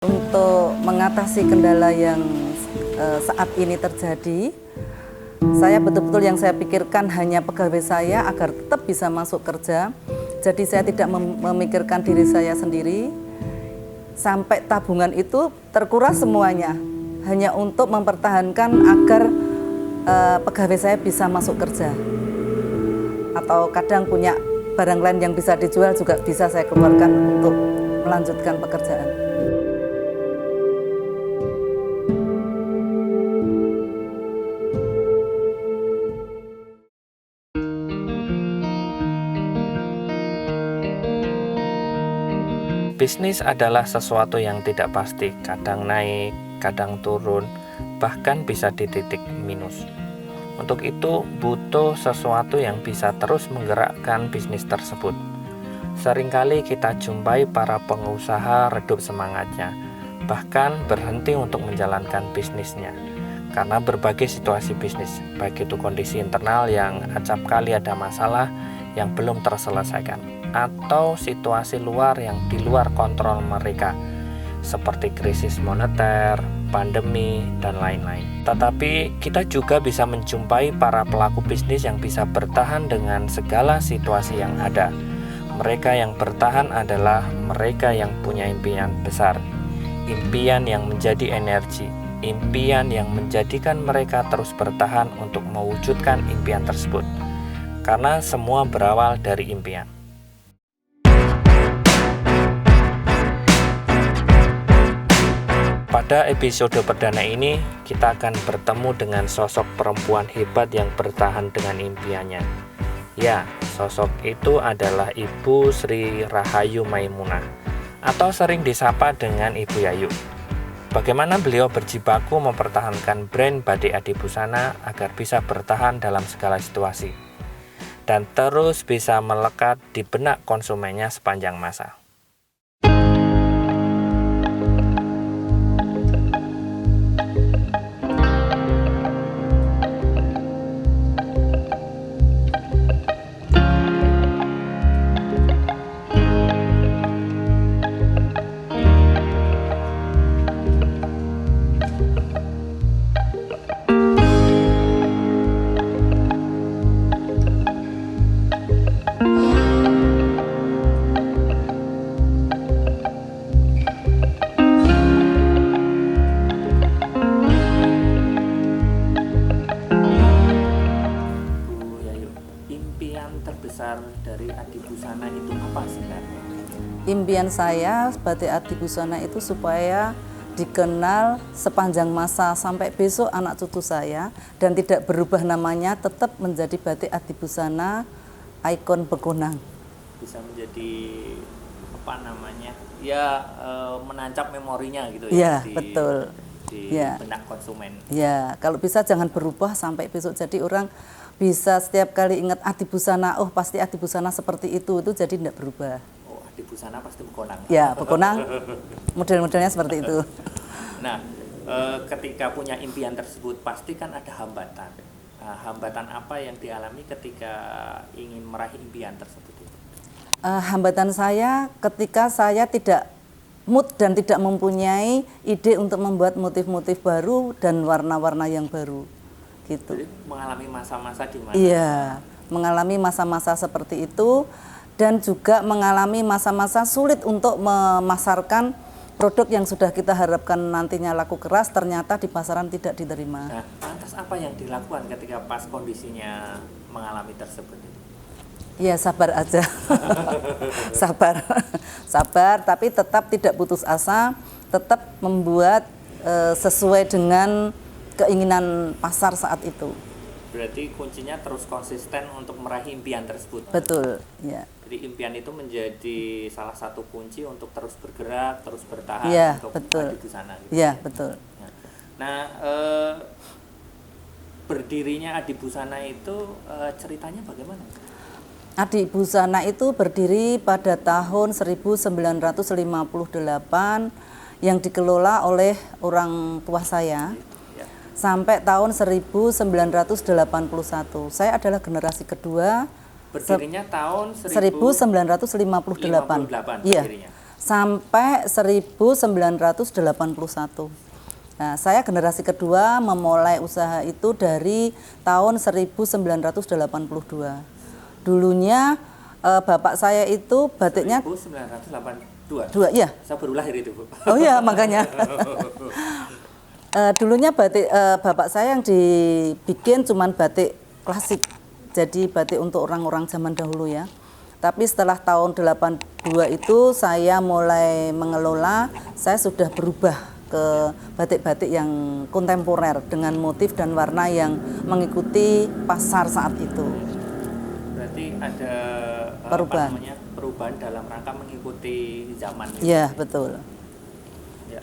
Untuk mengatasi kendala yang saat ini terjadi, saya betul-betul yang saya pikirkan hanya pegawai saya agar tetap bisa masuk kerja. Jadi saya tidak memikirkan diri saya sendiri, sampai tabungan itu terkuras semuanya, hanya untuk mempertahankan agar pegawai saya bisa masuk kerja. Atau kadang punya barang lain yang bisa dijual juga bisa saya keluarkan untuk melanjutkan pekerjaan. Bisnis adalah sesuatu yang tidak pasti, kadang naik, kadang turun, bahkan bisa di titik minus. Untuk itu, butuh sesuatu yang bisa terus menggerakkan bisnis tersebut. Seringkali kita jumpai para pengusaha redup semangatnya, bahkan berhenti untuk menjalankan bisnisnya. Karena berbagai situasi bisnis, baik itu kondisi internal yang acap kali ada masalah yang belum terselesaikan, atau situasi luar yang di luar kontrol mereka, seperti krisis moneter, pandemi, dan lain-lain. Tetapi kita juga bisa menjumpai para pelaku bisnis yang bisa bertahan dengan segala situasi yang ada. Mereka yang bertahan adalah mereka yang punya impian besar, impian yang menjadi energi, impian yang menjadikan mereka terus bertahan untuk mewujudkan impian tersebut. Karena semua berawal dari impian. Pada episode perdana ini, kita akan bertemu dengan sosok perempuan hebat yang bertahan dengan impiannya. Ya, sosok itu adalah Ibu Sri Rahayu Maimunah, atau sering disapa dengan Ibu Yayu. Bagaimana beliau berjibaku mempertahankan brand Batik Adibusana agar bisa bertahan dalam segala situasi, dan terus bisa melekat di benak konsumennya sepanjang masa. Terbesar dari Adibusana itu apa sebenarnya? Impian saya Batik Adibusana itu supaya dikenal sepanjang masa sampai besok anak cucu saya, dan tidak berubah namanya, tetap menjadi Batik Adibusana ikon Begonang. Bisa menjadi apa namanya? Ya, menancap memorinya gitu ya. Di, betul. Di benak konsumen. Ya, kalau bisa jangan berubah sampai besok, jadi orang bisa setiap kali ingat Adibusana, oh pasti Adibusana seperti itu jadi tidak berubah. Oh, Adibusana pasti Begonang. Ya, Begonang, model-modelnya seperti itu. Nah, ketika punya impian tersebut pasti kan ada hambatan. Hambatan apa yang dialami ketika ingin meraih impian tersebut? Hambatan saya ketika saya tidak mood dan tidak mempunyai ide untuk membuat motif-motif baru dan warna-warna yang baru. Gitu. Jadi mengalami masa-masa di mana? Iya, mengalami masa-masa seperti itu, dan juga mengalami masa-masa sulit untuk memasarkan produk yang sudah kita harapkan nantinya laku keras, ternyata di pasaran tidak diterima. Nah, lantas apa yang dilakukan ketika pas kondisinya mengalami tersebut? Ya, sabar aja. sabar, tapi tetap tidak putus asa, tetap membuat sesuai dengan keinginan pasar saat itu. Berarti kuncinya terus konsisten untuk meraih impian tersebut. Betul, ya. Jadi impian itu menjadi salah satu kunci untuk terus bergerak, terus bertahan ya, untuk Adibusana. Gitu. Ya, betul. Nah, berdirinya Adibusana itu ceritanya bagaimana? Adibusana itu berdiri pada tahun 1958 yang dikelola oleh orang tua saya. Sampai tahun 1981. Saya adalah generasi kedua. Berdirinya tahun 1958. Iya. sampai 1981. Nah, saya generasi kedua memulai usaha itu dari tahun 1982. Dulunya bapak saya itu batiknya 1982. ya. Saya baru lahir itu, Bu. Oh iya, makanya. Dulunya batik bapak saya yang dibikin cuman batik klasik. Jadi batik untuk orang-orang zaman dahulu ya. Tapi setelah tahun 82 itu saya mulai mengelola, saya sudah berubah ke batik-batik yang kontemporer dengan motif dan warna yang mengikuti pasar saat itu. Berarti ada Perubahan. perubahan dalam rangka mengikuti zaman. Iya, betul. Ya.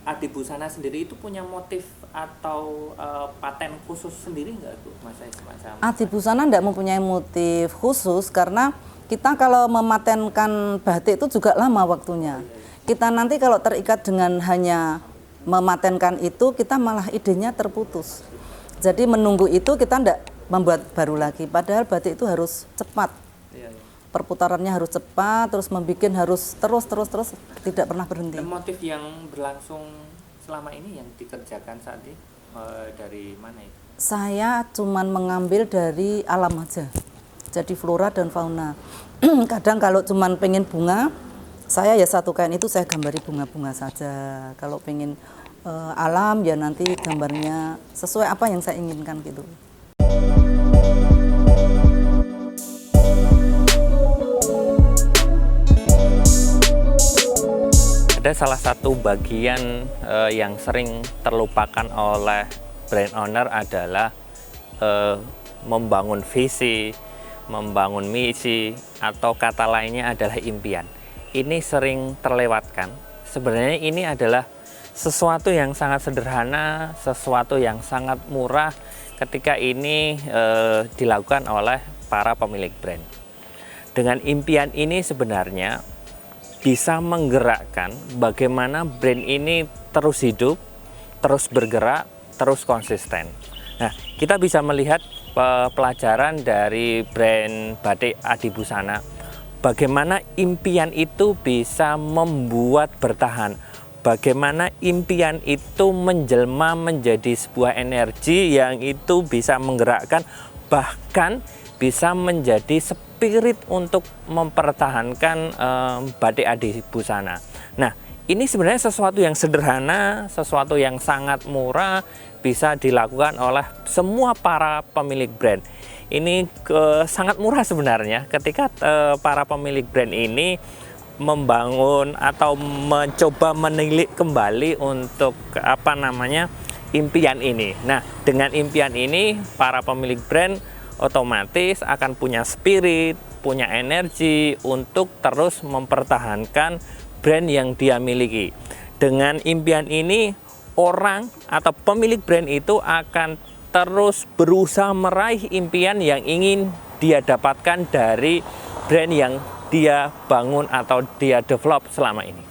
Adi Busana sendiri itu punya motif atau paten khusus sendiri nggak, Bu? Mas semacam Adi Busana tidak mempunyai motif khusus karena kita kalau mematenkan batik itu juga lama waktunya. Kita nanti kalau terikat dengan hanya mematenkan itu, kita malah idenya terputus. Jadi menunggu itu kita tidak membuat baru lagi. Padahal batik itu harus cepat. Perputarannya harus cepat, terus membuat harus terus tidak pernah berhenti. Motif yang berlangsung selama ini yang dikerjakan saat ini dari mana itu? Saya cuman mengambil dari alam aja. Jadi flora dan fauna. Kadang kalau cuman pengen bunga, saya ya satu kain itu saya gambari bunga-bunga saja. Kalau pengen alam ya nanti gambarnya sesuai apa yang saya inginkan gitu. Ada salah satu bagian yang sering terlupakan oleh brand owner adalah membangun visi, membangun misi, atau kata lainnya adalah impian. Ini sering terlewatkan. Sebenarnya ini adalah sesuatu yang sangat sederhana, sesuatu yang sangat murah ketika ini dilakukan oleh para pemilik brand. Dengan impian ini sebenarnya bisa menggerakkan bagaimana brand ini terus hidup, terus bergerak, terus konsisten. Nah, kita bisa melihat pelajaran dari brand batik Adi Busana. Bagaimana impian itu bisa membuat bertahan. Bagaimana impian itu menjelma menjadi sebuah energi yang itu bisa menggerakkan, bahkan bisa menjadi spirit untuk mempertahankan batik Adi Busana. Nah, ini sebenarnya sesuatu yang sederhana, sesuatu yang sangat murah, bisa dilakukan oleh semua para pemilik brand. Ini sangat murah sebenarnya ketika para pemilik brand ini membangun atau mencoba menilik kembali untuk impian ini. Nah, dengan impian ini para pemilik brand otomatis akan punya spirit, punya energi untuk terus mempertahankan brand yang dia miliki. Dengan impian ini, orang atau pemilik brand itu akan terus berusaha meraih impian yang ingin dia dapatkan dari brand yang dia bangun atau dia develop selama ini.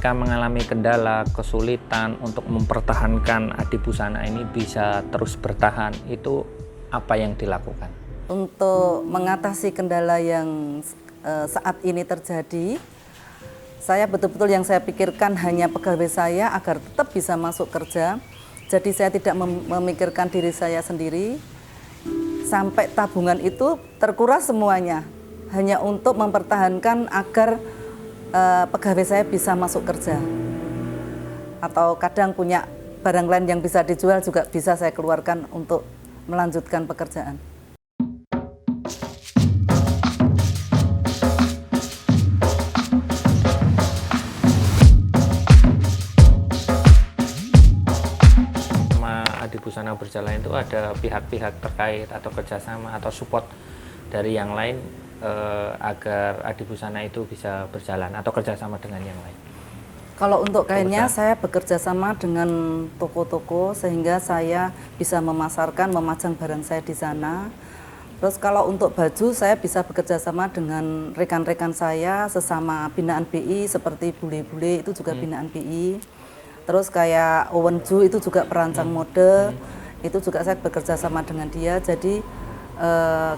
Ketika mengalami kendala, kesulitan untuk mempertahankan Adi Busana ini bisa terus bertahan, itu apa yang dilakukan? Untuk mengatasi kendala yang saat ini terjadi, saya betul-betul yang saya pikirkan hanya pegawai saya agar tetap bisa masuk kerja. Jadi saya tidak memikirkan diri saya sendiri, sampai tabungan itu terkuras semuanya, hanya untuk mempertahankan agar pegawai saya bisa masuk kerja. Atau kadang punya barang lain yang bisa dijual juga bisa saya keluarkan untuk melanjutkan pekerjaan. Adi Busana berjalan itu ada pihak-pihak terkait atau kerjasama atau support dari yang lain agar Adi Busana itu bisa berjalan atau kerjasama dengan yang lain. Kalau untuk kainnya saya bekerja sama dengan toko-toko sehingga saya bisa memasarkan, memajang barang saya di sana. Terus kalau untuk baju saya bisa bekerja sama dengan rekan-rekan saya sesama binaan BI seperti bule-bule itu juga binaan BI. Terus kayak Owen Ju itu juga perancang mode, itu juga saya bekerja sama dengan dia. Jadi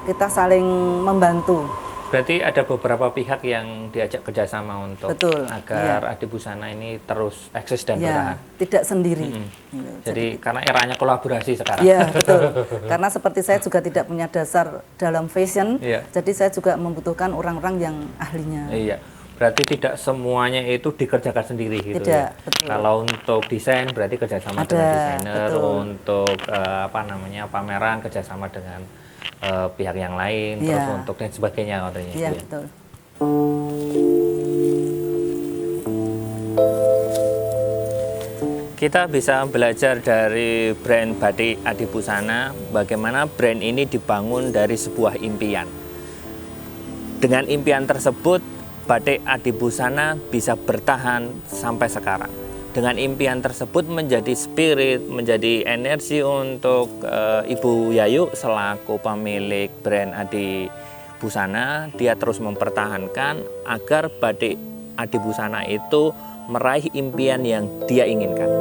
kita saling membantu. Berarti ada beberapa pihak yang diajak kerjasama untuk Betul, agar Adi Busana ini terus eksis dan bertahan. Ya, tidak sendiri. Jadi karena eranya kolaborasi sekarang. Iya, betul. Karena seperti saya juga tidak punya dasar dalam fashion, Iya. jadi saya juga membutuhkan orang-orang yang ahlinya. Iya. Berarti tidak semuanya itu dikerjakan sendiri gitu Tidak, ya. betul. Kalau untuk desain berarti kerjasama Ada, dengan desainer, betul. untuk pameran kerjasama dengan pihak yang lain, Iya. terus untuk dan sebagainya katanya. Iya, gitu ya. betul. Kita bisa belajar dari brand batik Adi Busana, bagaimana brand ini dibangun dari sebuah impian. Dengan impian tersebut, batik Adi Busana bisa bertahan sampai sekarang. Dengan impian tersebut menjadi spirit, menjadi energi untuk Ibu Yayu selaku pemilik brand Adi Busana. Dia terus mempertahankan agar batik Adi Busana itu meraih impian yang dia inginkan.